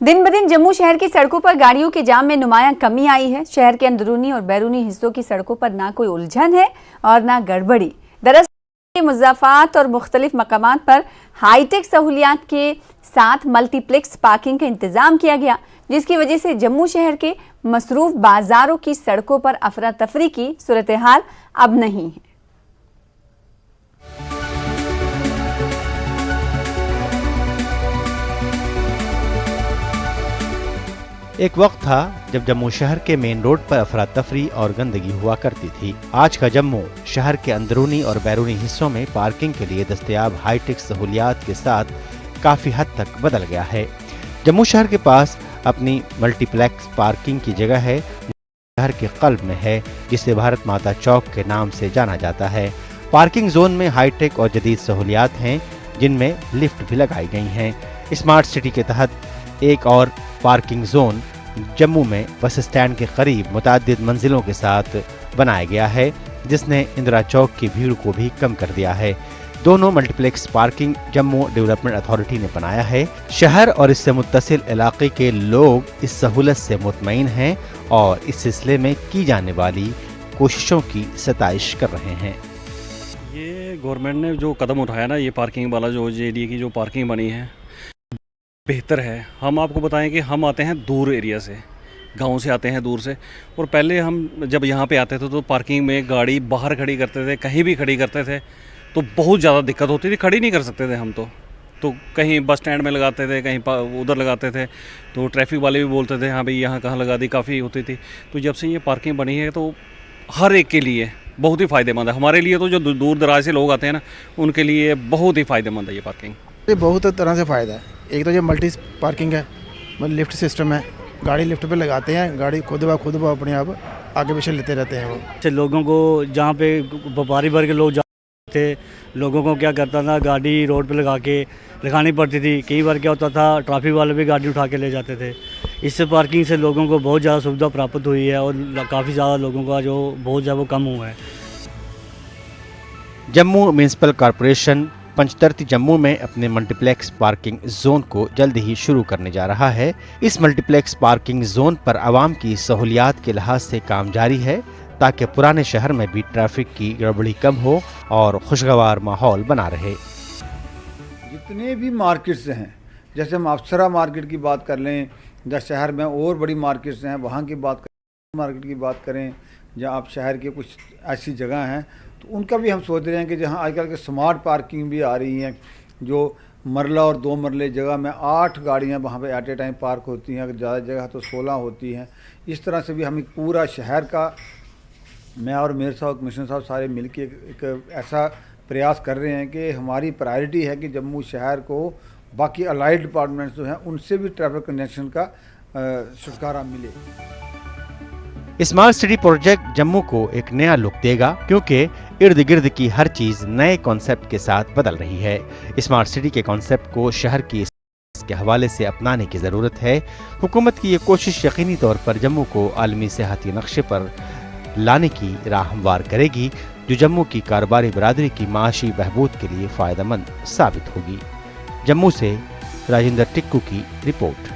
दिन ब दिन जम्मू शहर की सड़कों पर गाड़ियों के जाम में नुमायां कमी आई है। शहर के अंदरूनी और बैरूनी हिस्सों की सड़कों पर ना कोई उलझन है और ना गड़बड़ी। दरअसल मुज़ाफ़ात और मुख्तलिफ मकामात पर हाईटेक सहूलियात के साथ मल्टीप्लेक्स पार्किंग का इंतजाम किया गया, जिसकी वजह से जम्मू शहर के मसरूफ बाजारों की सड़कों पर अफरा तफरी की सूरत हाल अब नहीं है। एक वक्त था जब जम्मू शहर के मेन रोड पर अफरा तफरी और गंदगी हुआ करती थी। आज का जम्मू शहर के अंदरूनी और बैरूनी हिस्सों में पार्किंग के लिए दस्तयाब हाईटेक सहूलियात के साथ काफी हद तक बदल गया है। जम्मू शहर के पास अपनी मल्टीप्लेक्स पार्किंग की जगह है, शहर के कल्ब में है, जिसे भारत माता चौक के नाम से जाना जाता है। पार्किंग जोन में हाईटेक और जदीद सहूलियात हैं, जिनमें लिफ्ट भी लगाई गई हैं। स्मार्ट सिटी के तहत एक और पार्किंग जोन जम्मू में बस स्टैंड के करीब मुताद्दिद मंजिलों के साथ बनाया गया है, जिसने इंदिरा चौक की भीड़ को भी कम कर दिया है। दोनों multiplex parking Jammu development authority ने बनाया है। शहर और इससे मुत्तसिल इलाके के लोग इस सहूलत से मुतमईन हैं और इस सिलसिले में की जाने वाली कोशिशों की सताइश कर रहे हैं। ये गवर्नमेंट ने जो कदम उठाया ना, ये पार्किंग वाला जो एरिया की जो पार्किंग बनी है बेहतर है। हम आपको बताएं कि हम आते हैं दूर एरिया से, गांव से आते हैं दूर से, और पहले हम जब यहाँ पे आते थे तो पार्किंग में गाड़ी बाहर खड़ी करते थे, कहीं भी खड़ी करते थे तो बहुत ज़्यादा दिक्कत होती थी, खड़ी नहीं कर सकते थे हम तो कहीं बस स्टैंड में लगाते थे, कहीं उधर लगाते थे, तो ट्रैफिक वाले भी बोलते थे हाँ भाई यहाँ कहाँ लगा दी, काफ़ी होती थी। तो जब से ये पार्किंग बनी है तो हर एक के लिए बहुत ही फ़ायदेमंद है। हमारे लिए तो जो दूर दराज से लोग आते हैं ना, उनके लिए बहुत ही फ़ायदेमंद है ये पार्किंग। ये बहुत तरह से फ़ायदा है। एक तो ये मल्टी पार्किंग है, मतलब लिफ्ट सिस्टम है, गाड़ी लिफ्ट पे लगाते हैं, गाड़ी खुद ब अपने आप आगे पीछे लेते रहते हैं। वो लोगों को जहाँ पे व्यापारी वर्ग के लोग जाते थे, लोगों को क्या करता था, गाड़ी रोड पे लगानी पड़ती थी। कई बार क्या होता था, ट्रैफिक वाले भी गाड़ी उठा के ले जाते थे। इससे पार्किंग से लोगों को बहुत ज़्यादा सुविधा प्राप्त हुई है और काफ़ी ज़्यादा लोगों का जो बहुत ज़्यादा कम हुआ है। जम्मू म्यूनिसिपल कॉरपोरेशन पंचतर्ती जम्मू में अपने मल्टीप्लेक्स पार्किंग जोन को जल्द ही शुरू करने जा रहा है। इस मल्टीप्लेक्स पार्किंग जोन पर आवाम की सहूलियात के लिहाज से काम जारी है, ताकि पुराने शहर में भी ट्रैफिक की गड़बड़ी कम हो और खुशगवार माहौल बना रहे। जितने भी मार्केट्स हैं, जैसे हम अप्सरा मार्केट की बात कर लें, या शहर में और बड़ी मार्केट्स हैं वहाँ की बात करें, मार्केट की बात करें, या आप शहर के कुछ ऐसी जगह हैं तो उनका भी हम सोच रहे हैं कि जहाँ आजकल के स्मार्ट पार्किंग भी आ रही हैं, जो मरला और 2 मरले जगह में 8 गाड़ियाँ वहाँ पे एट ए टाइम पार्क होती हैं, अगर ज़्यादा जगह तो 16 होती हैं। इस तरह से भी हम एक पूरा शहर का, मैं और मेयर साहब, कमिश्नर साहब सारे मिल के एक ऐसा प्रयास कर रहे हैं कि हमारी प्रायोरिटी है कि जम्मू शहर को बाकी अलाइड डिपार्टमेंट्स जो हैं उनसे भी ट्रैफिक कंजेशन का छुटकारा मिले। स्मार्ट सिटी प्रोजेक्ट जम्मू को एक नया लुक देगा, क्योंकि इर्द गिर्द की हर चीज नए कॉन्सेप्ट के साथ बदल रही है। स्मार्ट सिटी के कॉन्सेप्ट को शहर की के हवाले से अपनाने की जरूरत है। हुकूमत की ये कोशिश यकीनी तौर पर जम्मू को आलमी सेहती नक्शे पर लाने की राह हमवार करेगी, जो जम्मू की कारोबारी बरादरी की माशी बहबूद के लिए फायदेमंद साबित होगी। जम्मू से राजेंद्र टिक्कू की रिपोर्ट।